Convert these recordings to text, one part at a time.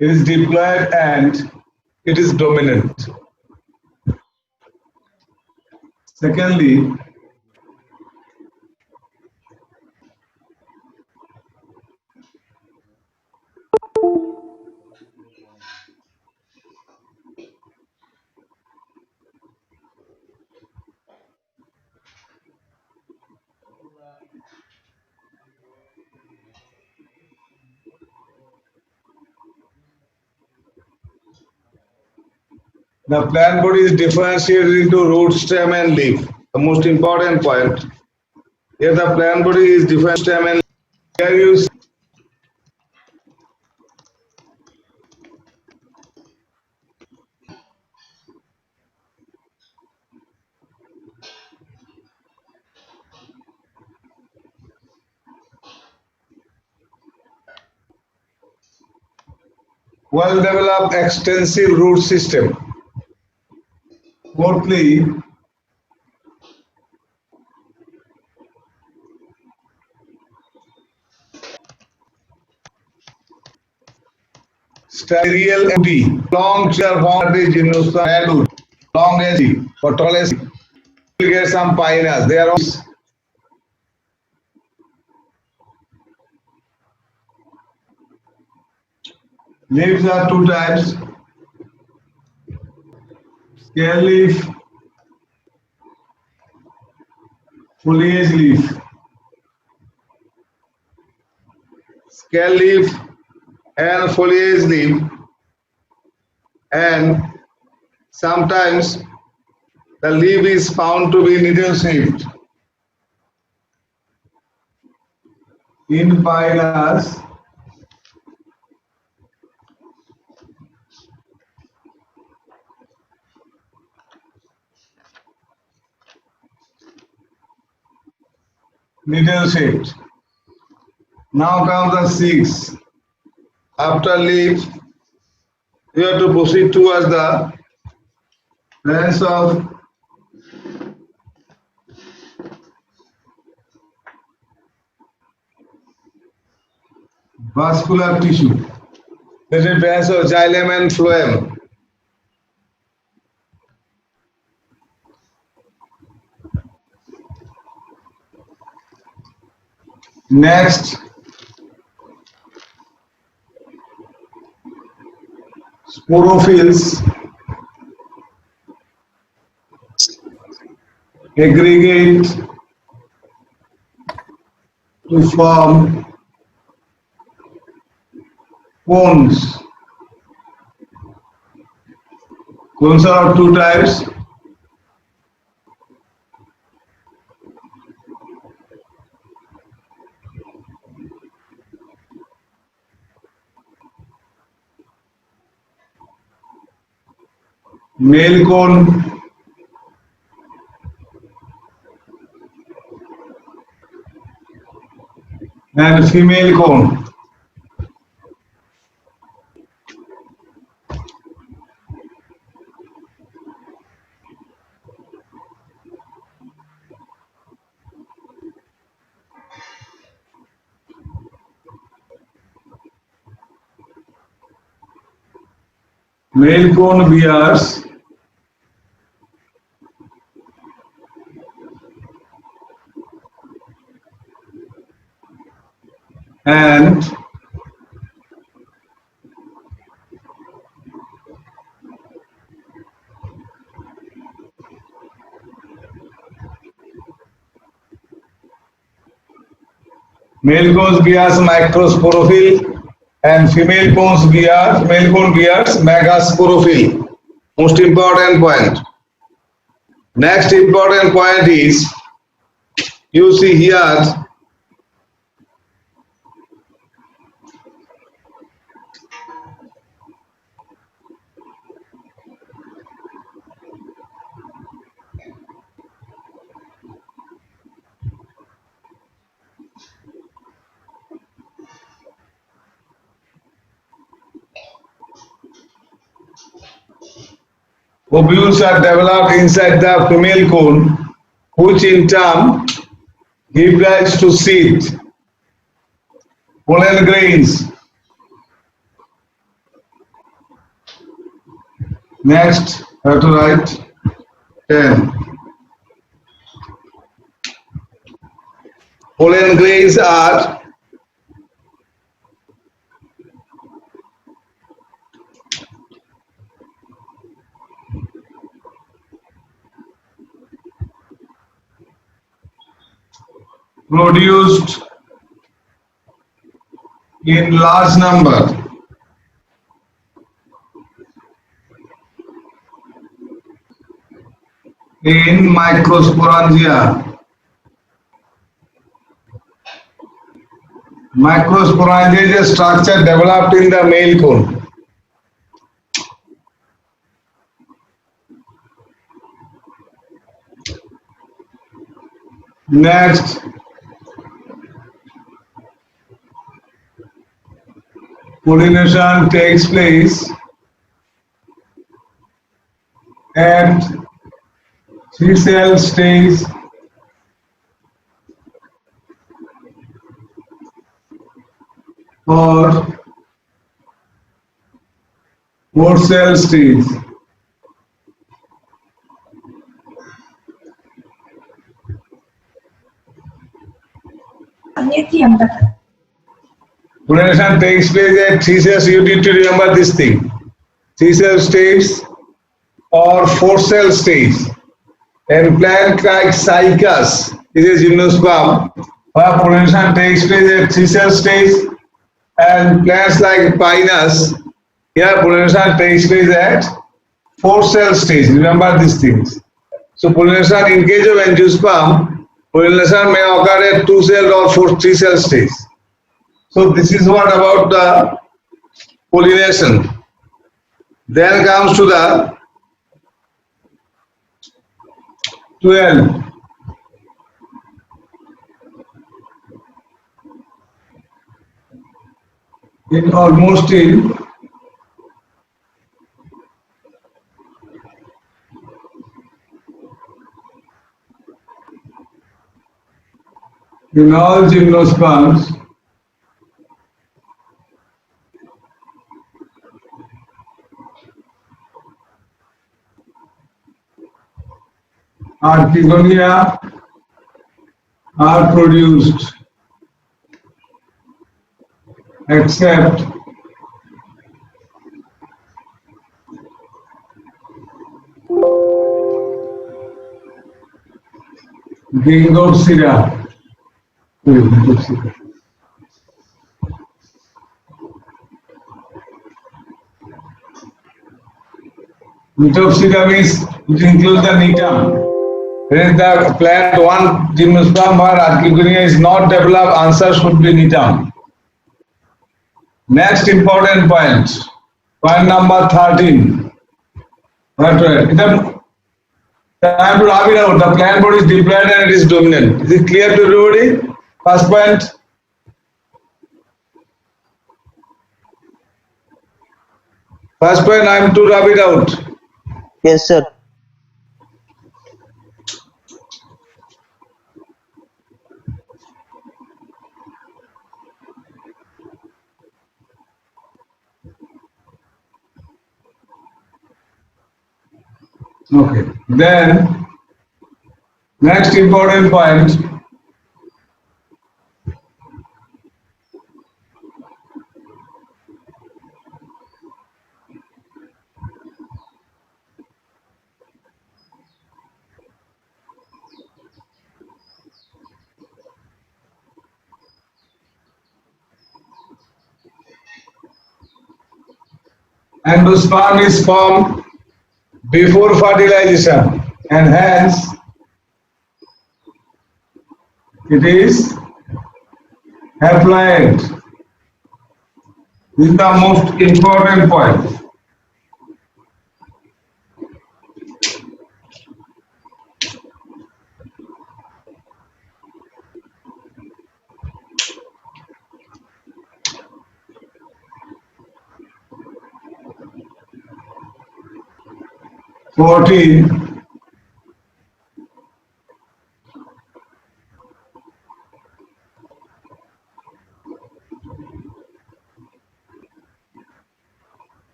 It is diploid and it is dominant. Secondly, the plant body is differentiated into root, stem, and leaf. The most important point here, the plant body is differentiated stem and here you see well-developed extensive root system. Fourthly, Styrial empty, long chair formed Ginusa adult, long edgy, for tallest. You get some pinus. They are all leaves are two types: scale leaf, foliage leaf. Scale leaf and foliage leaf, and sometimes the leaf is found to be needle shaped. In pinus, needle shaped. Now comes the six. After leaf, you have to proceed towards the branch of vascular tissue. This is branch of xylem and phloem. Next, sporophylls aggregate to form cones. Cones are of two types: male cone and female cone. Male cone bears and male cones bears microsporophyll and female cones bears megasporophyll. Most important point. Next important point is, you see here Ovules are developed inside the female cone, which in turn give rise to seed, pollen grains. Next, have to write 10. Pollen grains are produced in large number in microsporangia. Microsporangia is a structure developed in the male cone. Next, pollination takes place at three-cell stage or four-cell stage. Pollination takes place at three cells. You need to remember this thing. Three-cell stage or four-cell stage. And plant like Cycas is a gymnosperm where pollination takes place at three-cell stage, and plants like Pinus, here pollination takes place at four-cell stage. Remember these things. So pollination in case of angiosperm, pollination may occur at two-cell or three-cell stage. So this is what about the pollination. Then comes to the 12. In almost in all gymnosperms, Archegonia are produced except Gingopsida. Gingopsida means it includes the nitum. When the plant one gymnosperm or Archegonia is not developed, answer should be nitum. Next important point, point number 13. Time to rub it out. The plant body is diploid and it is dominant. Is it clear to everybody? First point. First point, I am to rub it out. Yes, sir. Okay. Then, next important point. Endosperm is formed before fertilization and hence it is haploid. This is the most important point. 14.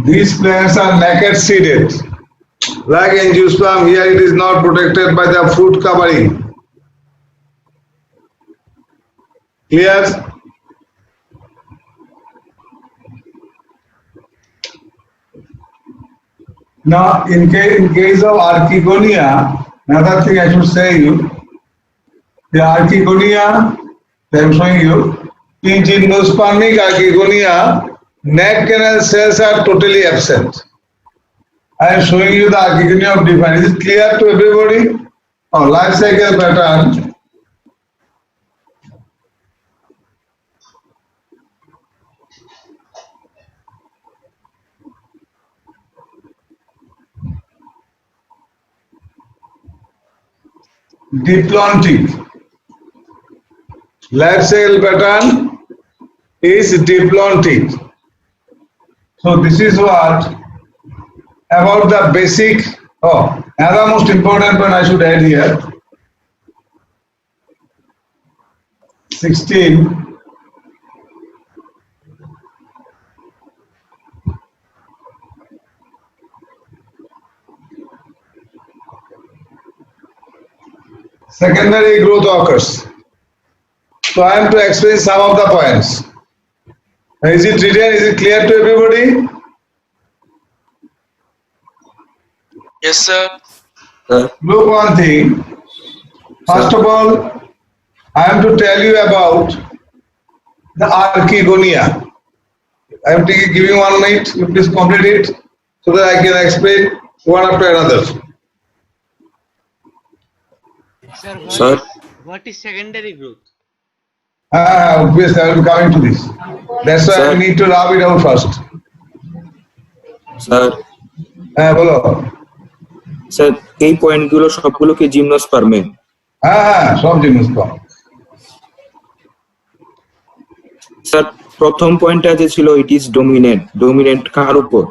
These plants are naked seeded. Like angiosperm, here it is not protected by the fruit covering. Clear? Now, in case of Archegonia, another thing I should say you, the Archegonia, I am showing you, in gymnospermic Archegonia, neck canal cells are totally absent. I am showing you the Archegonia of different. Is it clear to everybody? Oh, life cycle pattern. Diplontic. Life cycle pattern is diplontic. So this is what about the basic. Oh, another most important one I should add here. 16. Secondary growth occurs. So I am to explain some of the points. Is it written? Is it clear to everybody? Yes, sir. Look one thing. First of all, I am to tell you about the Archegonia. I am giving 1 minute. You please complete it so that I can explain one after another. Sir, what is secondary growth? Please, I will be coming to this. That's why Sir. I need to rub it out first. Sir বলো। Sir এই পয়েন্টগুলো সবগুলো কি জিমনোস্পার্মে? সব gymnosperm. Sir প্রথম পয়েন্টটা যে ছিল ইট ইজ ডমিনেন্ট কার উপর?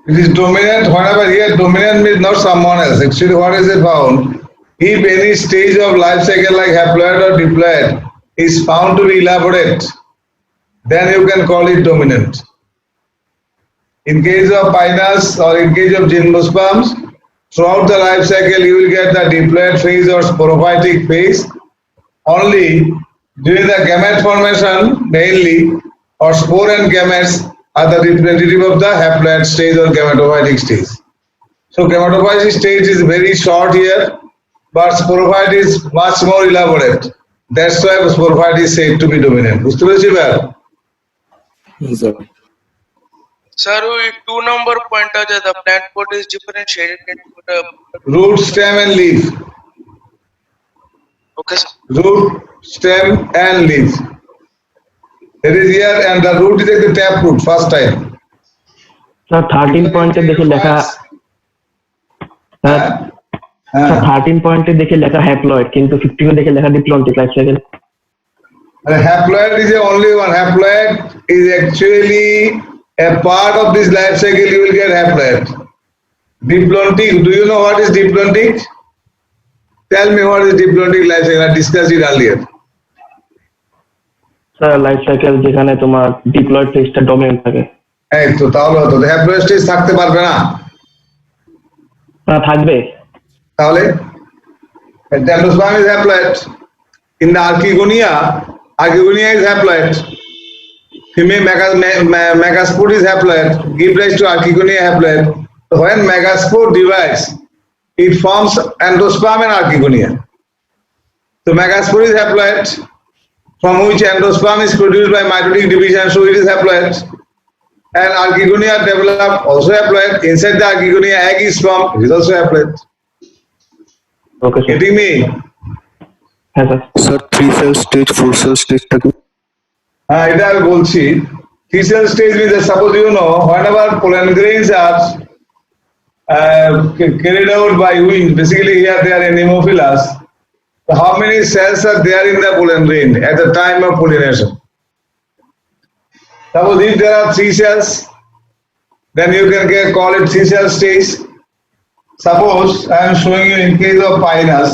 It is dominant whenever here dominant means not someone else. Actually, what is it found? If any stage of life cycle like haploid or diploid is found to be elaborate, then you can call it dominant. In case of pinus or in case of gymnosperms, throughout the life cycle you will get the diploid phase or sporophytic phase. Only during the gamete formation mainly, or spore and gametes are the representative of the haploid stage or gametophytic stage. So gametophytic stage is very short here, but sporophyte is much more elaborate. That's why sporophyte is said to be dominant. বুঝতে পেরেছি ভাই? Sir Sir, 2 number pointer the plant pot is differentiated into the Root, stem and leaf. okay, sir. Root, stem and leaf. It is here and the root is the tap root first time. Sir 13 পয়েন্টে দেখে লেখা sir 13 পয়েন্টে দেখে লেখা haploid কিন্তু 15 দেখে লেখা diplontic life cycle. Haploid is the only one. Haploid is actually a part of this life cycle. You will get haploid. Diplontic. Do you know what is diplontic? Tell me what is diplontic life cycle. I discussed it earlier. Sir life cycle যেখানে তোমার diploid ফেজটা dominant থাকে। এই তো তাহলে হতো haploid stage থাকতে পারবে না। না থাকবে। তাহলে Endosperm is haploid. In the Archegonia is haploid. Female megaspore is haploid. Give rise to Archegonia haploid. So when megaspore divides, it forms endosperm and Archegonia. So megaspore is haploid, from which endosperm is produced by mitotic division, so it is haploid. And Archegonia developed also haploid. Inside the Archegonia, egg is formed, it is also haploid. Okay sir. Getting me? হ্যাঁ sir. Sir 3 cell stage 4 cell স্টেজটা কি? এটা আমি বলছি। 3 cell stage means suppose you know whenever pollen grains are carried out by wings. Basically, here they are anemophilous. So how many cells are there in the pollen grain at the time of pollination? Suppose if there are 3 cells, then you can call it 3 cell stage. Suppose I am showing you in case of Pinus.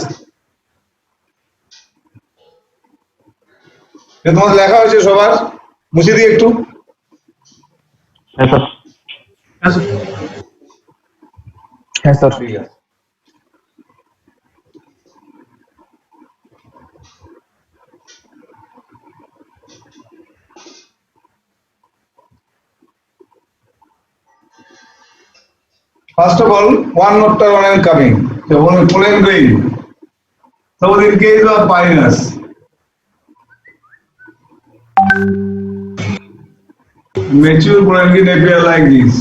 তোমার লেখা হয়েছে সবার, মুছে দিই একটু। হ্যাঁ sir. হ্যাঁ sir. First of all, one after one I am coming. The pollen grain. Suppose in case of Pinus, mature pollen grain appear like this.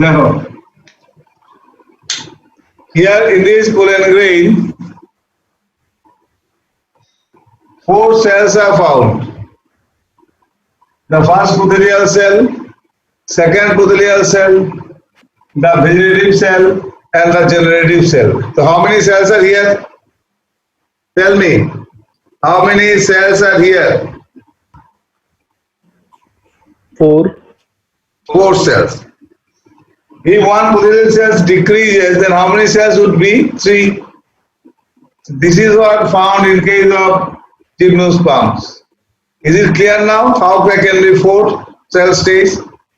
Now, here in this pollen grain, 4 cells are found. The first prothelial cell, second prothelial cell, the vegetative cell, and the generative cell. So how many cells are here? Tell me, how many cells are here? 4. 4 cells. If one prothelial cells decreases, then how many cells would be? 3. This is what found in case of gymnosperms. Is it clear now? How can it be 4 cell stage?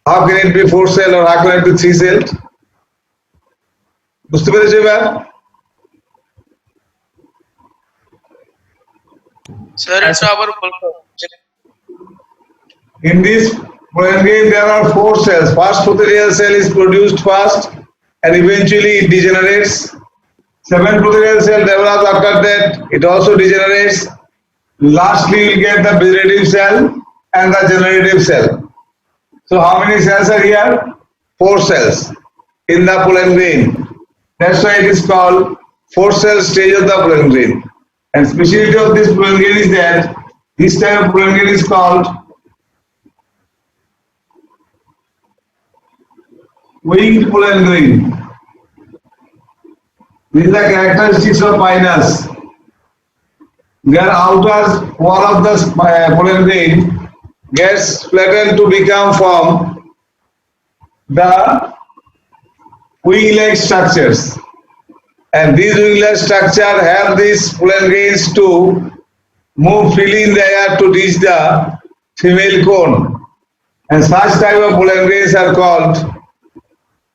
How can it be 4 cell or how can it be 3 cells? বুঝতে পেরেছো এবার? Sir, it's our In this pollen grain there are 4 cells. First prothelial cell is produced first and eventually it degenerates. Second prothelial cell develops after that, it also degenerates. Lastly you will get the vegetative cell and the generative cell. So how many cells are here? 4 cells in the pollen grain. That's why it is called 4 cell stage of the pollen grain. And speciality of this pollen grain is that this type of pollen grain is called winged pollen grain. These are the characteristics of Pinus. Their outer wall of the pollen grain gets flattened to become form the wing-like structures, and these wing-like structure help these pollen grains to move freely in the air to reach the female cone, and such type of pollen grains are called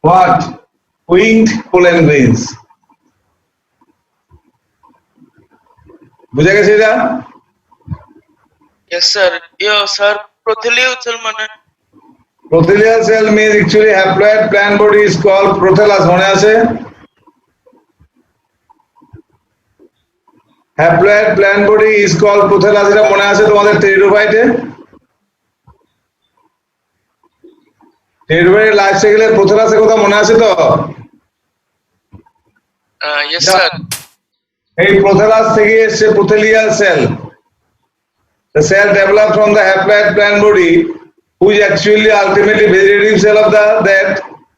what? Winged pollen grains. বুঝা গেছে এটা? Yes, sir. Yeah, sir. Prothelial cell মানে Prothelial cell means actually haploid plant body is called prothallus. মনে আছে? Haploid plant body is called prothallus. এটা মনে আছে তোমাদের টেরিডোফাইটে? টেরিডোফাইটের লাইফ সাইকেলে প্রথলাসের কথা মনে আছে তো? yes, sir. এই প্রথলাস থেকে এসে prothelial cell. The cell developed from the haploid plant body, which actually ultimately vegetative cell of that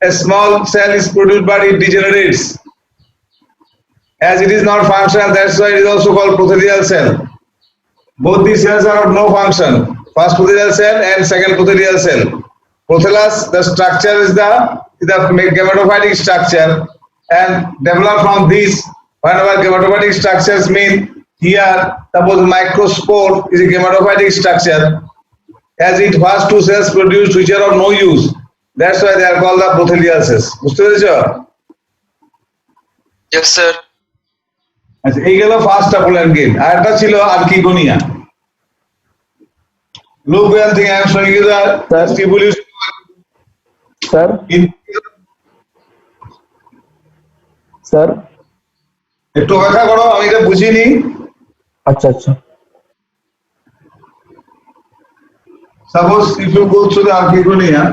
a small cell is produced but it degenerates. As it is not functional, that's why it is also called prothelial cell. Both these cells are of no function. First prothelial cell and second prothelial cell. Prothallus, the structure is the gametophytic structure, and developed from these. Whenever gametophytic structures mean Here, suppose microspore is a gametophytic structure. As it has two cells produced which are of no use. That's why they are called the prothelial cells. বুঝতে পেরেছো? Yes, sir. আচ্ছা, এই গেল first অ্যাপোলান gate. আরেকটা ছিল archegonia. Look one thing I am showing you the evolution Sir, in sir. একটু অপেক্ষা করো, আমি এটা বুঝিনি। আচ্ছা আচ্ছা। Suppose if you go to the archigonia,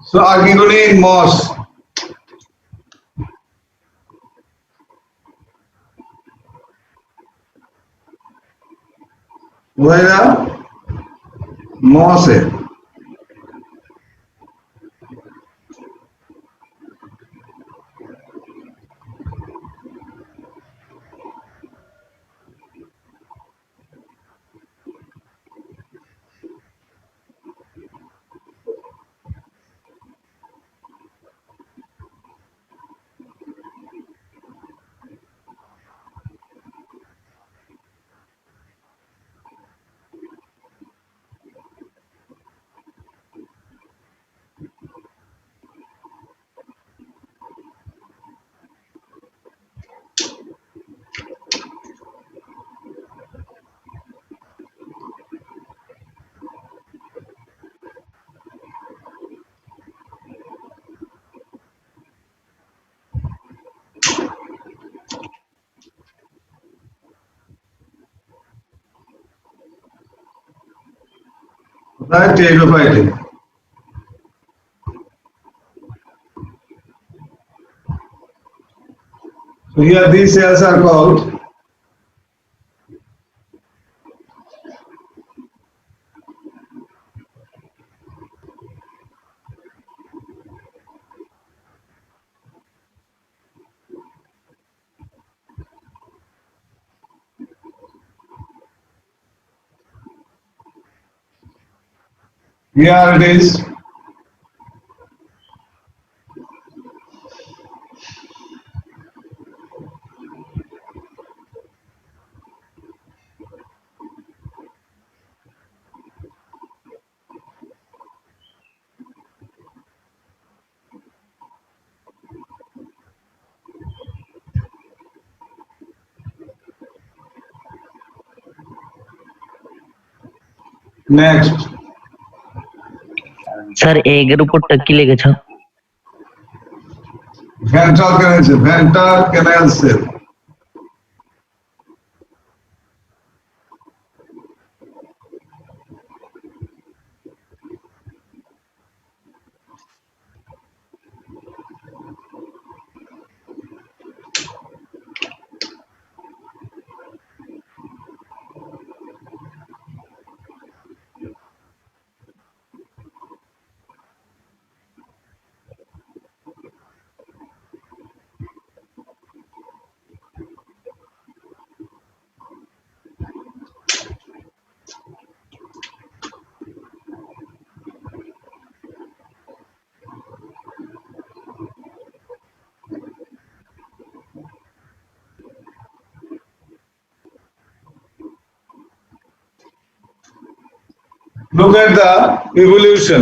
so archigonia in moss. Where the moss है। Right, pteridophyte. So here these cells are called here it is. Next, sir এগের উপরটা কি লিখেছ? ventral canal cell, ventral canal cell. Look at the evolution.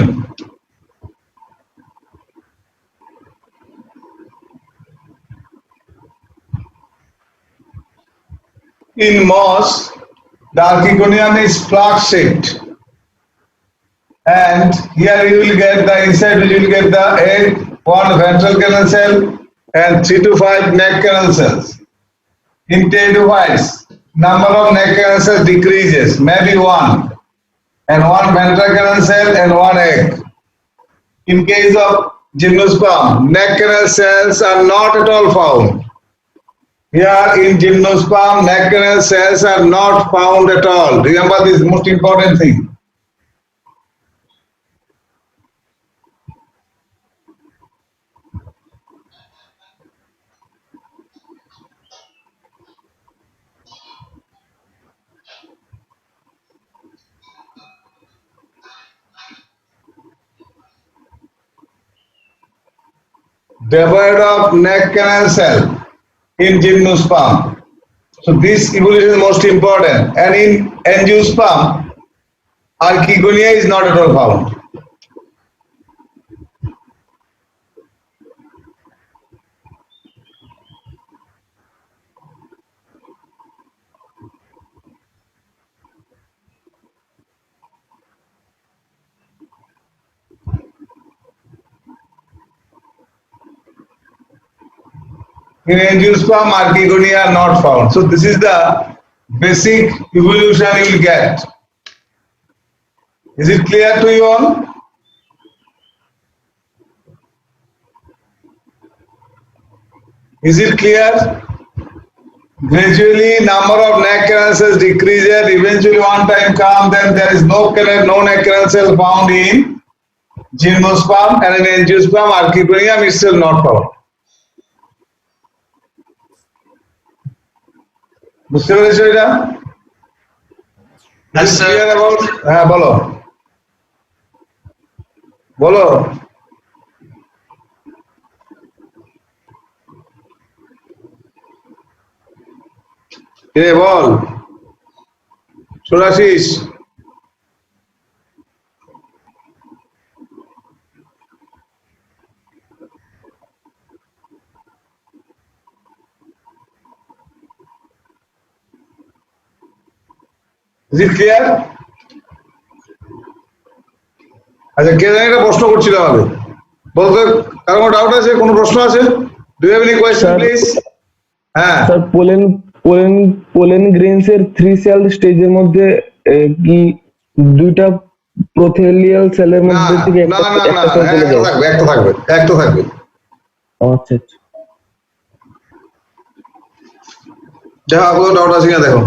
In moss, the archegonium is flat shaped, and here you will get the inside. You will get the 1 ventral canal cell and 3 to 5 neck canal cells. In pteridophytes, number of neck canal cells decreases, maybe 1, and one ventral canal cell and one egg. In case of gymnosperm, neck canal cells are not at all found. Here in gymnosperm, neck canal cells are not found at all. Remember this most important thing. Devoid of neck canal cell in gymnosperm. So this evolution is most important. And in angiosperm, archegonia is not at all found. In angiosperm, archegonia are not found. So this is the basic evolution you will get. Is it clear to you all? Is it clear? Gradually, number of neck canal cells decreases. Eventually, one time comes, then there is no neck canal cell found in gymnosperm, and in angiosperm, archegonia is still not found. বুঝতে পেরেছো এটা? Yes, sir. Clear about? হ্যাঁ বলো বলো কে বল সুরাশিস Is it clear? আচ্ছা কে জানি একটা প্রশ্ন করছিল আমাকে বলতে কার কোনো ডাউট আছে কোনো প্রশ্ন আছে do you have any question Sir. Please হ্যাঁ স্যার পোলেন গ্রেনস এর 3 সেল স্টেজের মধ্যে কি দুইটা প্রোথেলিয়াল সেলের না মধ্যে থেকে না একটা না না একটা cell চলে যায়? একটা থাকবে একটা থাকবে ও, আচ্ছা আচ্ছা দেখো আপনার ডাউট আছে কিনা দেখো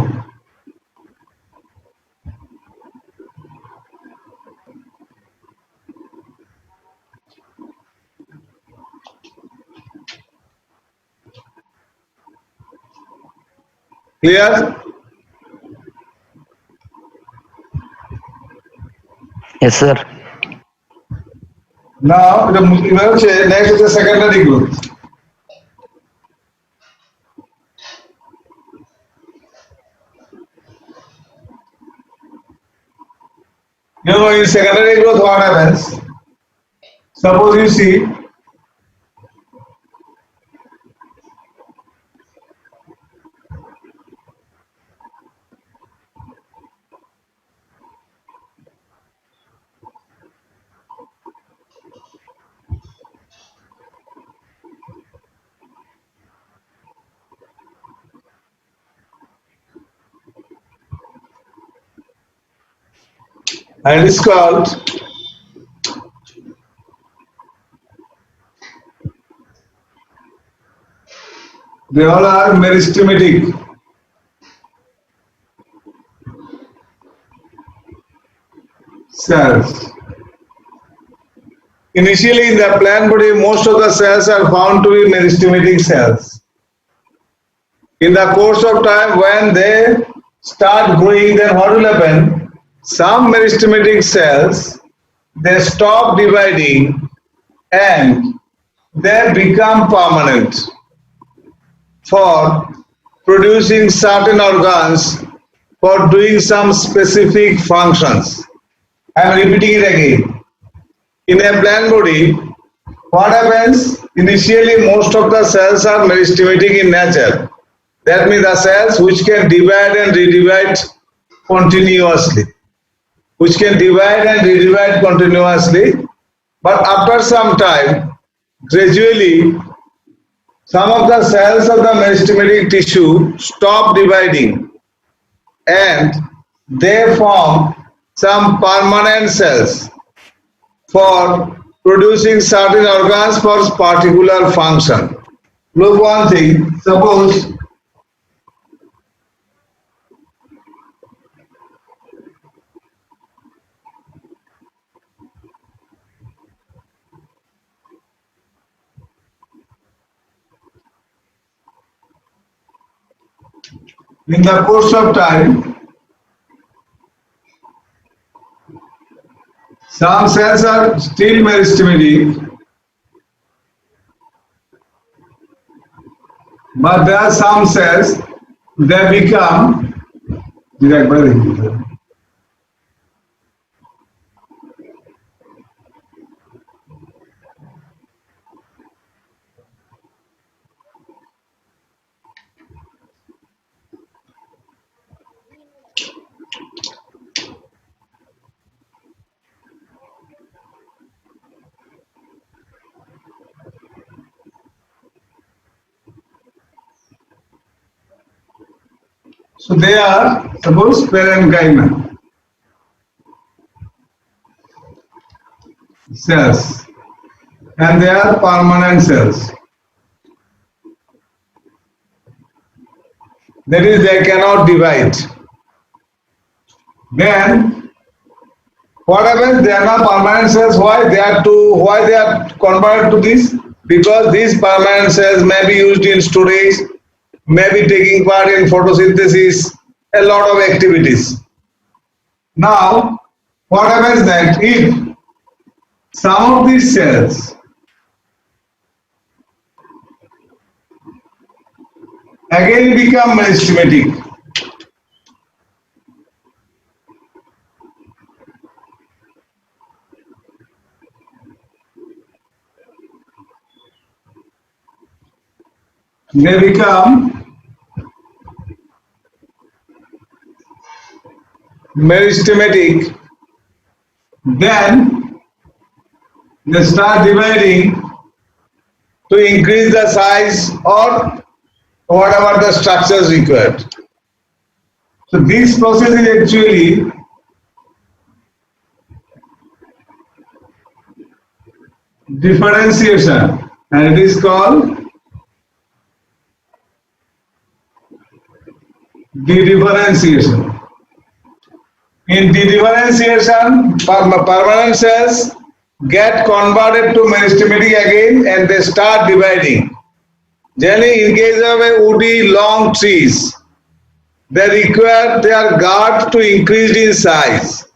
ক্লিয়ার Yes, sir. নাও এটা এবার হচ্ছে নেক্সট হচ্ছে secondary group You know, in secondary growth, what happens? Suppose you see and it's called they all are meristematic cells. Initially in the plant body most of the cells are found to be meristematic cells. In the course of time when they start growing then what will happen? Some meristematic cells they stop dividing and they become permanent for producing certain organs for doing some specific functions. I am repeating it again. In a plant body, what happens? Initially most of the cells are meristematic in nature. That means the cells which can divide and redivide continuously. Which can divide and redivide continuously, but after some time, gradually, some of the cells of the meristematic tissue stop dividing and they form some permanent cells for producing certain organs for particular function. Look one thing, suppose in the course of time, some cells are still meristematic, but there are some cells that become so they are suppose parenchyma cells and they are permanent cells. That is, they cannot divide. Then what happens? They are not permanent cells. Why they are converted to this? Because these permanent cells may be used in storage, may be taking part in photosynthesis, a lot of activities. Now, what happens that if some of these cells again become meristematic, they become meristematic, then they start dividing to increase the size or whatever the structure is required. So this process is actually differentiation, and it is called dedifferentiation. In dedifferentiation, permanent cells get converted to meristematic again and they start dividing. Generally, in case of a woody long trees, they require their guard to increase in size,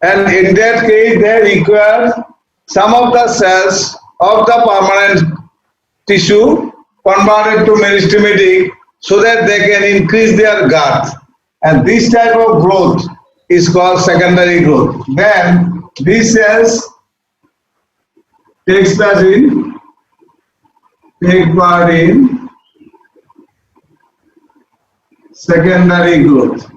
and in that case they require some of the cells of the permanent tissue converted to meristematic so that they can increase their girth, and this type of growth is called secondary growth. Then these cells take part in secondary growth.